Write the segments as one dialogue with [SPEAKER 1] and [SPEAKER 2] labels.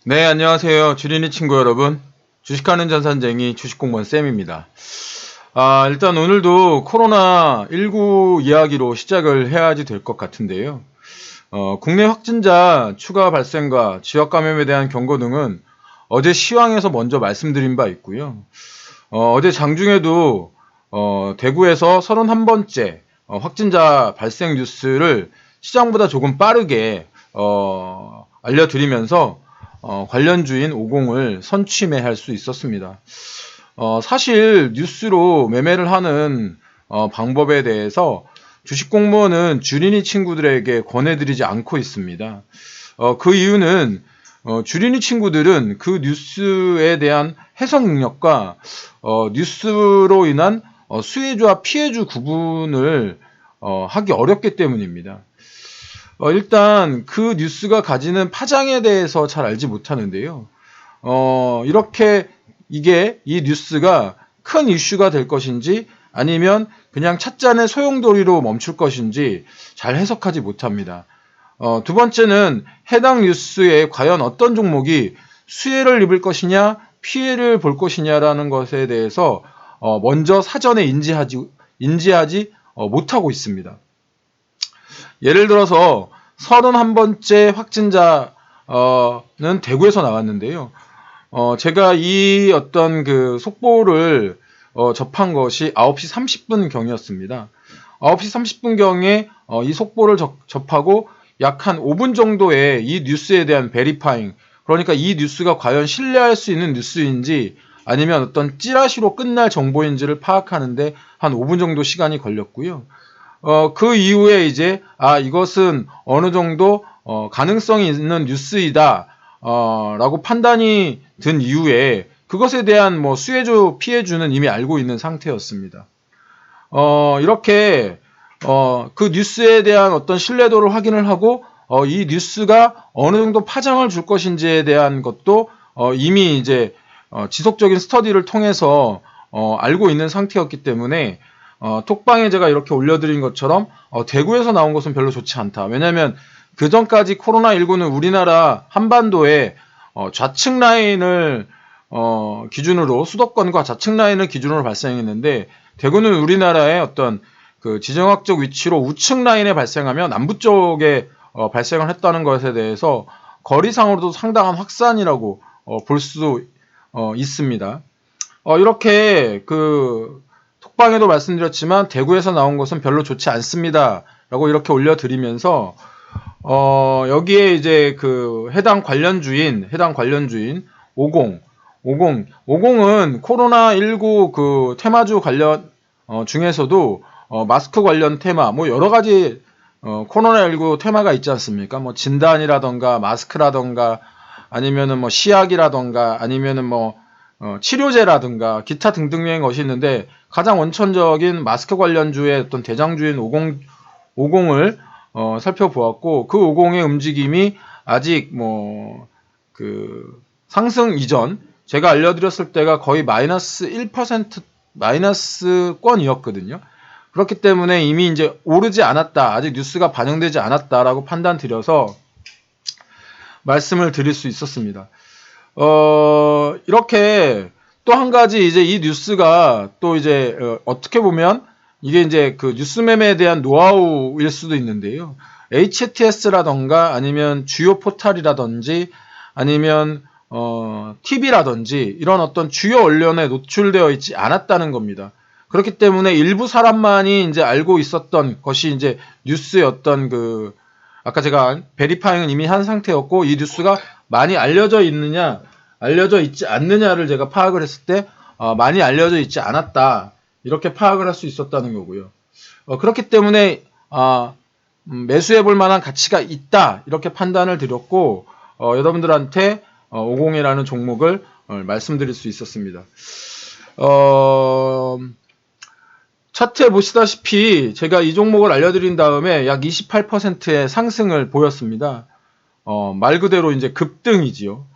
[SPEAKER 1] 네, 안녕하세요. 주린이 친구 여러분. 주식하는 전산쟁이 주식공무원 쌤입니다. 일단 오늘도 코로나19 이야기로 시작을 해야지 될 것 같은데요. 국내 확진자 추가 발생과 지역 감염에 대한 경고 등은 어제 시황에서 먼저 말씀드린 바 있고요. 어제 장중에도 대구에서 31번째 확진자 발생 뉴스를 시장보다 조금 빠르게 알려드리면서 관련주인 50을 선취매할 수 있었습니다. 사실 뉴스로 매매를 하는 방법에 대해서 주식공무원은 주린이 친구들에게 권해드리지 않고 있습니다. 그 이유는 주린이 친구들은 그 뉴스에 대한 해석 능력과 뉴스로 인한 수혜주와 피해주 구분을 하기 어렵기 때문입니다. 일단 그 뉴스가 가지는 파장에 대해서 잘 알지 못하는데요. 이렇게 이 뉴스가 큰 이슈가 될 것인지 아니면 그냥 찻잔의 소용돌이로 멈출 것인지 잘 해석하지 못합니다. 두 번째는 해당 뉴스에 과연 어떤 종목이 수혜를 입을 것이냐, 피해를 볼 것이냐라는 것에 대해서 먼저 사전에 인지하지 못하고 있습니다. 예를 들어서 31번째 확진자는 대구에서 나왔는데요. 제가 이 어떤 그 속보를 접한 것이 9시 30분 경이었습니다. 9시 30분 경에 이 속보를 접하고 약 한 5분 정도의 이 뉴스에 대한 베리파잉, 그러니까 이 뉴스가 과연 신뢰할 수 있는 뉴스인지 아니면 어떤 찌라시로 끝날 정보인지를 파악하는데 한 5분 정도 시간이 걸렸고요. 그 이후에 이제 이것은 어느 정도 가능성이 있는 뉴스이다 라고 판단이 든 이후에 그것에 대한 뭐 수혜주 피해주는 이미 알고 있는 상태였습니다. 이렇게 그 뉴스에 대한 어떤 신뢰도를 확인을 하고 이 뉴스가 어느 정도 파장을 줄 것인지에 대한 것도 이미 이제 지속적인 스터디를 통해서 알고 있는 상태였기 때문에 톡방에 제가 이렇게 올려드린 것처럼 대구에서 나온 것은 별로 좋지 않다. 왜냐하면 그 전까지 코로나19는 우리나라 한반도에 좌측 라인을 기준으로 수도권과 좌측 라인을 기준으로 발생했는데 대구는 우리나라의 어떤 그 지정학적 위치로 우측 라인에 발생하며 남부 쪽에 발생을 했다는 것에 대해서 거리상으로도 상당한 확산이라고 볼 수 있습니다. 이렇게 그 톡방에도 말씀드렸지만 대구에서 나온 것은 별로 좋지 않습니다. 라고 이렇게 올려드리면서 여기에 이제 그 해당 관련주인 50은 코로나19 그 테마주 관련 중에서도 마스크 관련 테마 뭐 여러 가지 코로나19 테마가 있지 않습니까? 뭐 진단이라던가 마스크라던가 아니면은 뭐 시약이라던가 아니면은 뭐 치료제라든가 기타 등등의 것이 있는데 가장 원천적인 마스크 관련주의 어떤 대장주인 50을 살펴보았고 그 50의 움직임이 아직 뭐 그 상승 이전 제가 알려드렸을 때가 거의 마이너스 1% 마이너스권이었거든요. 그렇기 때문에 이미 이제 오르지 않았다, 아직 뉴스가 반영되지 않았다라고 판단 드려서 말씀을 드릴 수 있었습니다. 이렇게 또 한 가지 이제 이 뉴스가 또 이제 어떻게 보면 이게 이제 그 뉴스 매매에 대한 노하우일 수도 있는데요. HTS라던가 아니면 주요 포털이라든지 아니면 TV라든지 이런 어떤 주요 언론에 노출되어 있지 않았다는 겁니다. 그렇기 때문에 일부 사람만이 이제 알고 있었던 것이 이제 뉴스의 어떤 그 아까 제가 베리파잉은 이미 한 상태였고 이 뉴스가 많이 알려져 있느냐 알려져 있지 않느냐를 제가 파악을 했을 때 많이 알려져 있지 않았다 이렇게 파악을 할 수 있었다는 거고요. 그렇기 때문에 매수해 볼 만한 가치가 있다 이렇게 판단을 드렸고 여러분들한테 50이라는 종목을 말씀드릴 수 있었습니다. 차트에 보시다시피 제가 이 종목을 알려드린 다음에 약 28%의 상승을 보였습니다. 말 그대로 이제 급등이지요.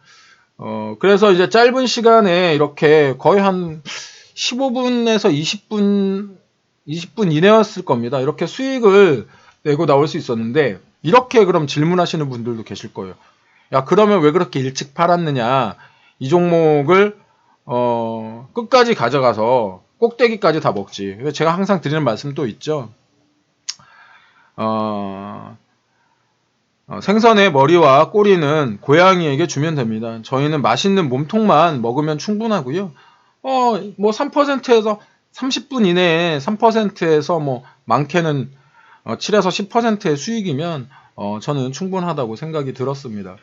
[SPEAKER 1] 그래서 이제 짧은 시간에 이렇게 거의 한 15분에서 20분 이내였을 겁니다. 이렇게 수익을 내고 나올 수 있었는데, 이렇게 그럼 질문하시는 분들도 계실 거예요. 야, 그러면 왜 그렇게 일찍 팔았느냐? 이 종목을 끝까지 가져가서 꼭대기까지 다 먹지. 제가 항상 드리는 말씀도 있죠. 생선의 머리와 꼬리는 고양이에게 주면 됩니다. 저희는 맛있는 몸통만 먹으면 충분하고요. 뭐 3%에서 30분 이내에 3%에서 뭐 많게는 7에서 10%의 수익이면 저는 충분하다고 생각이 들었습니다.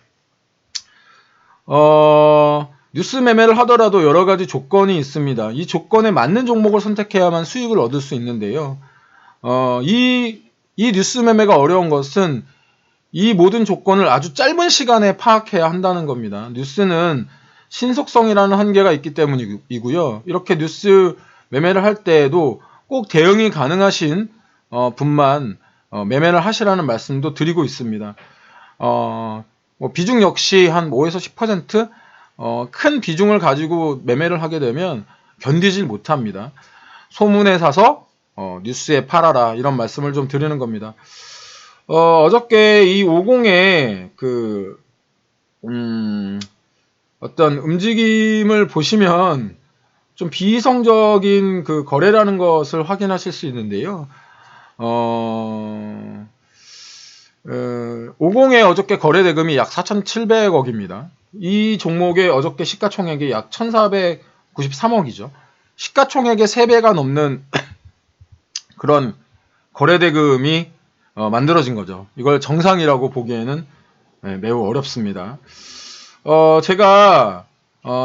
[SPEAKER 1] 뉴스 매매를 하더라도 여러 가지 조건이 있습니다. 이 조건에 맞는 종목을 선택해야만 수익을 얻을 수 있는데요. 이 뉴스 매매가 어려운 것은 이 모든 조건을 아주 짧은 시간에 파악해야 한다는 겁니다. 뉴스는 신속성이라는 한계가 있기 때문이고요. 이렇게 뉴스 매매를 할 때에도 꼭 대응이 가능하신 분만 매매를 하시라는 말씀도 드리고 있습니다. 뭐 비중 역시 한 5에서 10% 큰 비중을 가지고 매매를 하게 되면 견디질 못합니다. 소문에 사서 뉴스에 팔아라, 이런 말씀을 좀 드리는 겁니다. 어저께 이 50의 어떤 움직임을 보시면 좀 비이성적인 거래라는 것을 확인하실 수 있는데요. 50의 어저께 거래 대금이 약 4,700억입니다. 이 종목의 어저께 시가총액이 약 1,493억이죠. 시가총액의 3배가 넘는 그런 거래 대금이 만들어진 거죠. 이걸 정상이라고 보기에는 매우 어렵습니다. 제가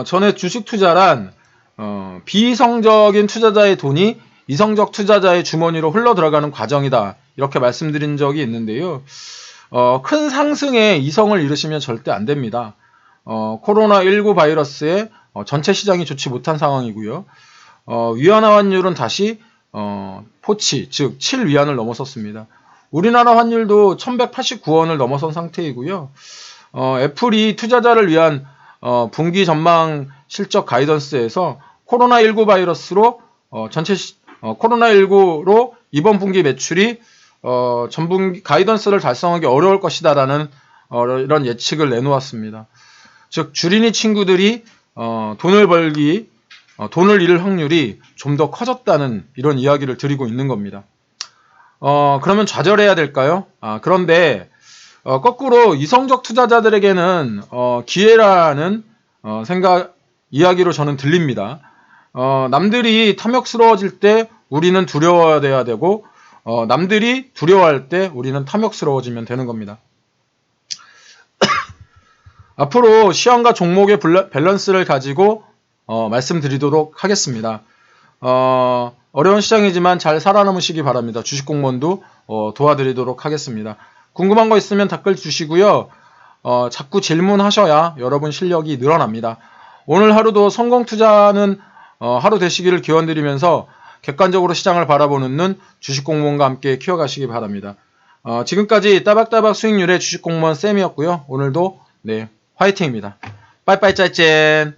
[SPEAKER 1] 전에 주식 투자란 비이성적인 투자자의 돈이 이성적 투자자의 주머니로 흘러 들어가는 과정이다, 이렇게 말씀드린 적이 있는데요. 큰 상승에 이성을 잃으시면 절대 안 됩니다. 코로나19 바이러스에 전체 시장이 좋지 못한 상황이고요. 위안화 환율은 다시 포치, 즉 7위안을 넘어섰습니다. 우리나라 환율도 1189원을 넘어선 상태이고요. 애플이 투자자를 위한 분기 전망 실적 가이던스에서 코로나19 바이러스로 코로나19로 이번 분기 매출이 전분기 가이던스를 달성하기 어려울 것이다라는 이런 예측을 내놓았습니다. 즉 주린이 친구들이 돈을 잃을 확률이 좀 더 커졌다는 이런 이야기를 드리고 있는 겁니다. 그러면 좌절해야 될까요? 그런데 거꾸로 이성적 투자자들에게는 기회라는 이야기로 저는 들립니다. 남들이 탐욕스러워질 때 우리는 두려워해야 되고, 남들이 두려워할 때 우리는 탐욕스러워지면 되는 겁니다. 앞으로 시황과 종목의 밸런스를 가지고 말씀드리도록 하겠습니다. 어려운 시장이지만 잘 살아남으시기 바랍니다. 주식공무원도 도와드리도록 하겠습니다. 궁금한 거 있으면 댓글 주시고요. 자꾸 질문하셔야 여러분 실력이 늘어납니다. 오늘 하루도 성공 투자는 하루 되시기를 기원드리면서 객관적으로 시장을 바라보는 눈, 주식공무원과 함께 키워가시기 바랍니다. 지금까지 따박따박 수익률의 주식공무원 쌤이었고요. 오늘도 화이팅입니다. 빠이빠이 짜이젠.